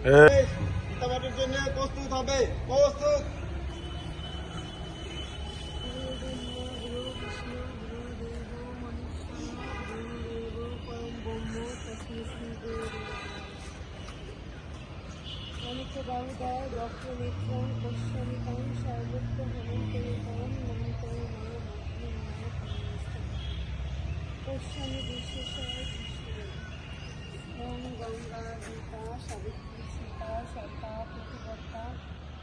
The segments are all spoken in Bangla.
চিতাবাটের জন্য প্রস্তুত হবে, প্রস্তুত। বাহুদায় বক্র নেত্রং পশ্যামিতাং সর্বত্র হেমন্তরিতাং নমিতং পশ্যামি বিশেষায় ওম গঙ্গা গীতা সাবিত্রী সীতা সত্তা প্রতিপত্তা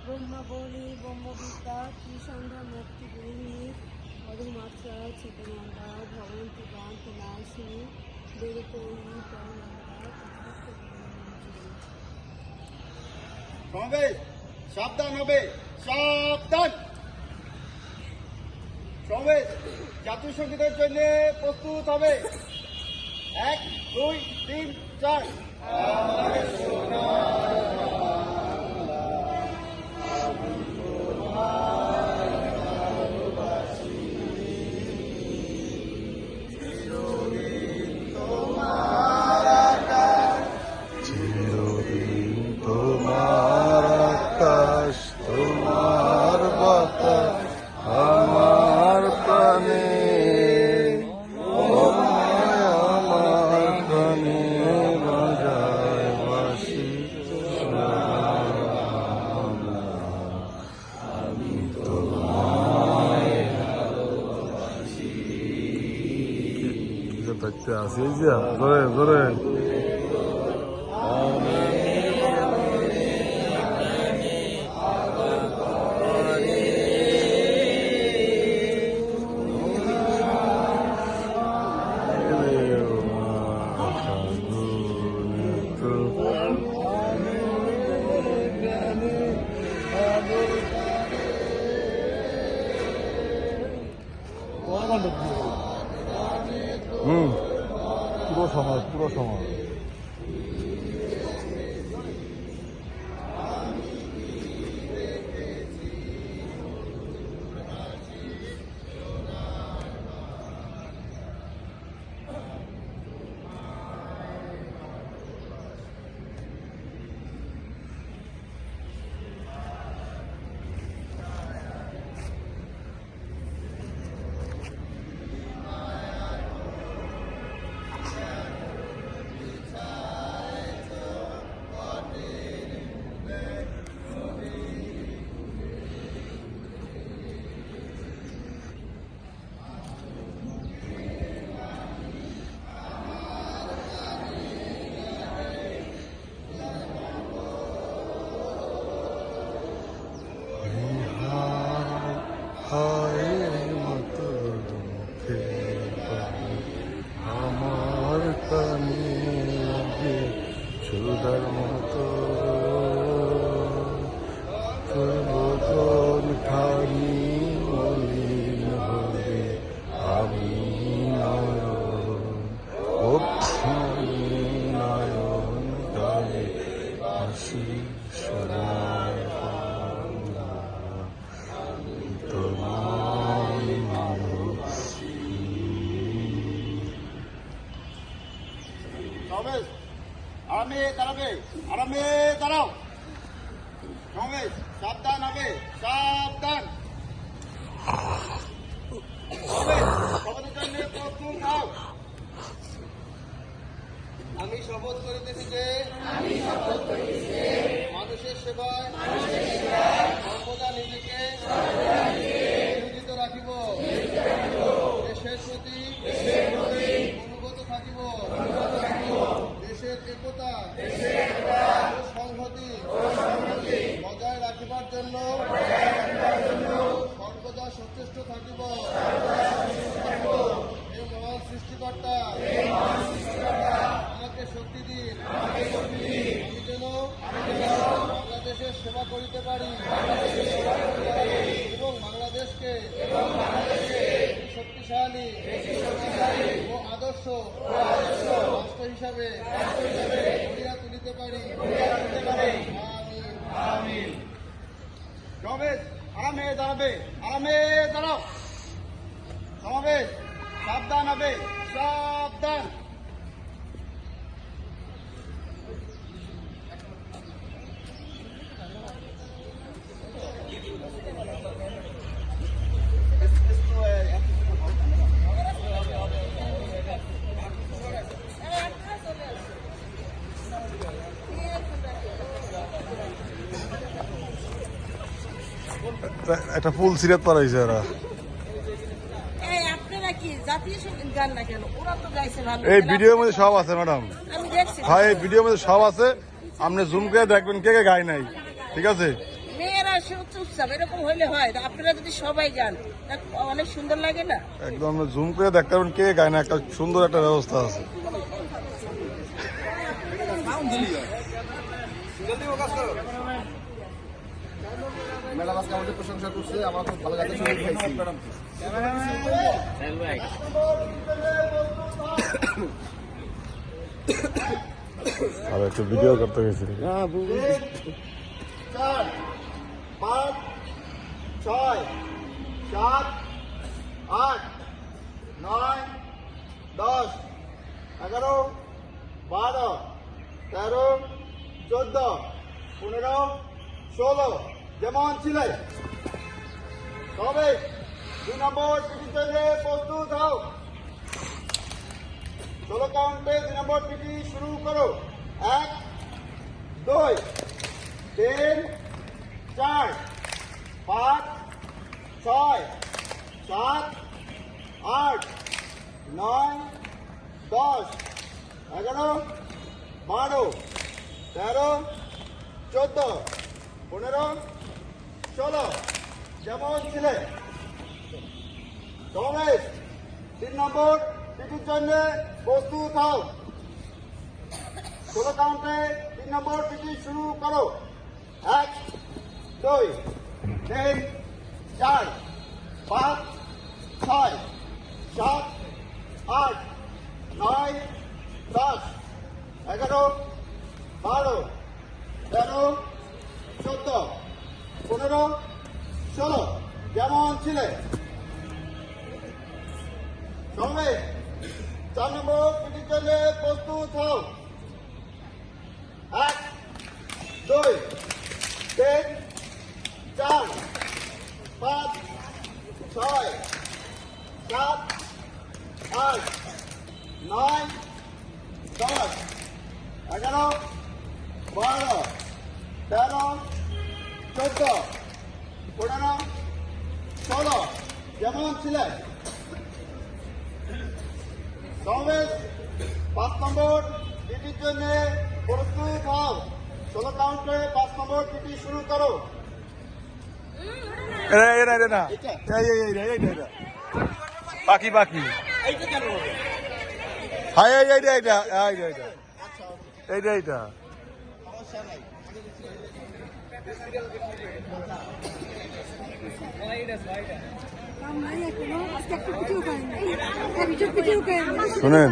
ব্রহ্মবলী ব্রহ্মবিদ্যা ত্রিসন্ধ্যা মুক্তি গৃহিণী মধুমাত্রা চেতনন্দা ভবন্তি গান্ত নাশিনী বেদপৌরী পরনন্দা সমাবেশ সাবধান হবে, সাবধান। সমাবেশ জাতীয় সঙ্গীতের জন্য প্রস্তুত হবে। 1 2 3 4। আমার প্রাণে আমার প্রাণে বাজায় বাঁশি আমি তোমায় ভালোবাসি। বাচ্চা আসে যা ধরে ধরে পুরো সময় পুরো সময় আমার কানে লাগে সুধার মতো বদল খানি মলিন হবে আমি নয়ন গায়ে হাসি সরায় সমাবেশ আরামে দাঁড়াবে, আরামে দাঁড়াও। সমাবেশ সাবধান হবে, সাবধান। সমাবেশ শপথের জন্য প্রস্তুত হও। আমি শপথ করিতেছি যে মানুষের সেবায় সর্বদা নিজেকে নিয়োজিত রাখিব, দেশের প্রতি অনুগত থাকিব, দেশের একতা ও সংহতি বজায় রাখিবার জন্য সর্বদা সচেষ্ট থাকিব। এই মহান সৃষ্টিকর্তা আমাকে শক্তি দিন, আমি যেন বাংলাদেশের সেবা করিতে পারি এবং বাংলাদেশকে শক্তিশালী ও আদর্শ রাষ্ট্র হিসাবে গড়িয়া তুলিতে পারি। আমিন। সমাবেশ আরামে দাঁড়াবে, আরামে দাঁড়াও। সমাবেশ সাবধান হবে, সাবধান। একটা ফুল সিরাত পারাইছে ওরা। এই আপনারা কি জাতীয় সঙ্গীত গান না কেন? ওরা তো গাইছে ভালো। এই ভিডিওর মধ্যে সব আছে ম্যাডাম। আমি দেখছি। ভাই এই ভিডিওর মধ্যে সব আছে, আপনি জুম করে দেখবেন কে কে গায় নাই, ঠিক আছে? মেয়েরা চুপচাপ এরকম হইলে হয়, আপনারা যদি সবাই গান তা অনেক সুন্দর লাগে না? একদম জুম করে দেখতে পারবেন কে কে গায় না, একটা সুন্দর একটা ব্যবস্থা আছে। ম্যাডাম আজকে আমাদের প্রশংসা করছে, আমার খুব ভালো লাগছে। আর একটু ভিডিও করতে গেছি। 4 5 6 7 8 9 10 11 12 13 14 15 16 যেমন ছিলে তবে 2 নম্বর পিটির জন্য প্রস্তুত হও। 16 কাউন্টে 2 নম্বর পিটি শুরু করো। 1 2 3 4 5 6 7 8 9 10 11 12 13 14 15 16 যেমন ছিলে রমেশ 3 নম্বর পিটির জন্য প্রস্তুত হও। 16 কাউন্টে 3 নম্বর পিটি শুরু করো। 1 2 3 4 5 6 7 8 9 10 11 12 13 14 15 16 যেমন ছিলে সঙ্গে 4 নম্বর পিটির জন্য প্রস্তুত হও। 1 2 3 4 5 6 7 8 9 10 11 12 13 14 15 16 যেমন ছিলে সমেশ 5 নম্বর পিটির জন্য প্রস্তুত হও। 16 কাউন্টে 5 নম্বর পিটি শুরু করো। পাখি পাখি এইটা কেন হবে? হাই এইটা এইটা এইটা এইটা এইটা এইটা সমস্যা নাই। শুনেন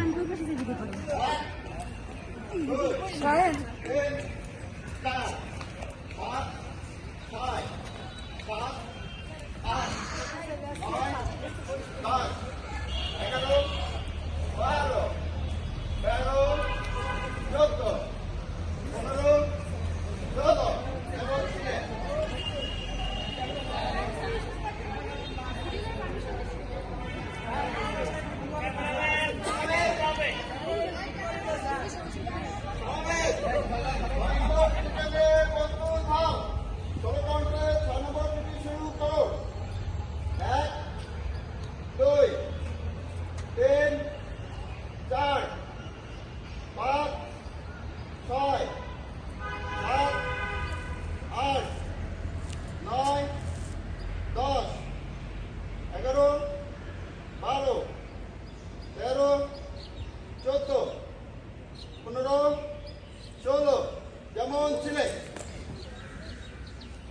যেমন ছিলে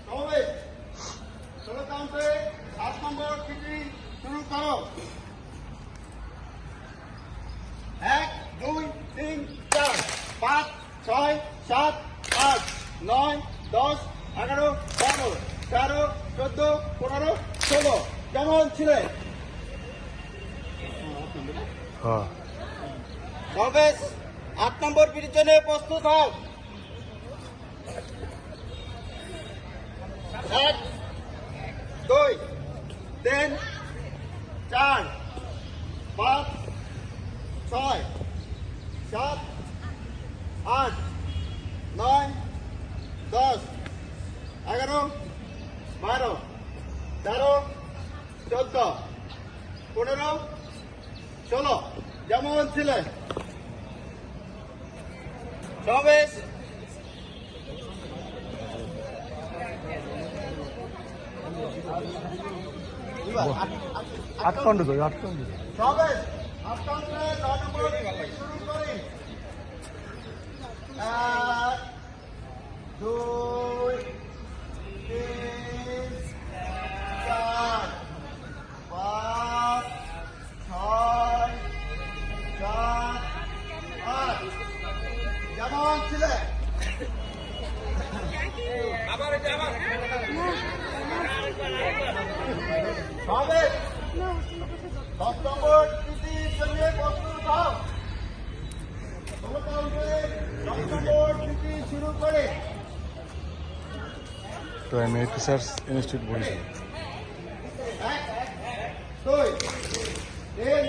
সবাই 16 কাউন্টে 7 নম্বর পিটি শুরু করো। 1 2 3 4 5 6 7 8 9 10 11 12 13 14 15 16 যেমন ছিলে হ্যাঁ সর্বেশ 8 নম্বর পিটির জন্য প্রস্তুত হও। 1 2 3 4 5 6 7 8 9 10 11 12 13, 14, 15, 16 যেমন ছিলেন। সমাবেশ আটকাউন্ট তো আটকাউন্ট সমাবেশ আটকাউন্টে 10 নম্বর শুরু করি। 1, 2, 3, 4, 5, 6, 7, 8 যেমন ছিলেন। সমাবেশ 10 নম্বর টিটির জন্য প্রস্তুত হও। 16 কাউন্টে 10 নম্বর টিটি শুরু করে। Primary teachers institute Barishal. 1, 2, 3,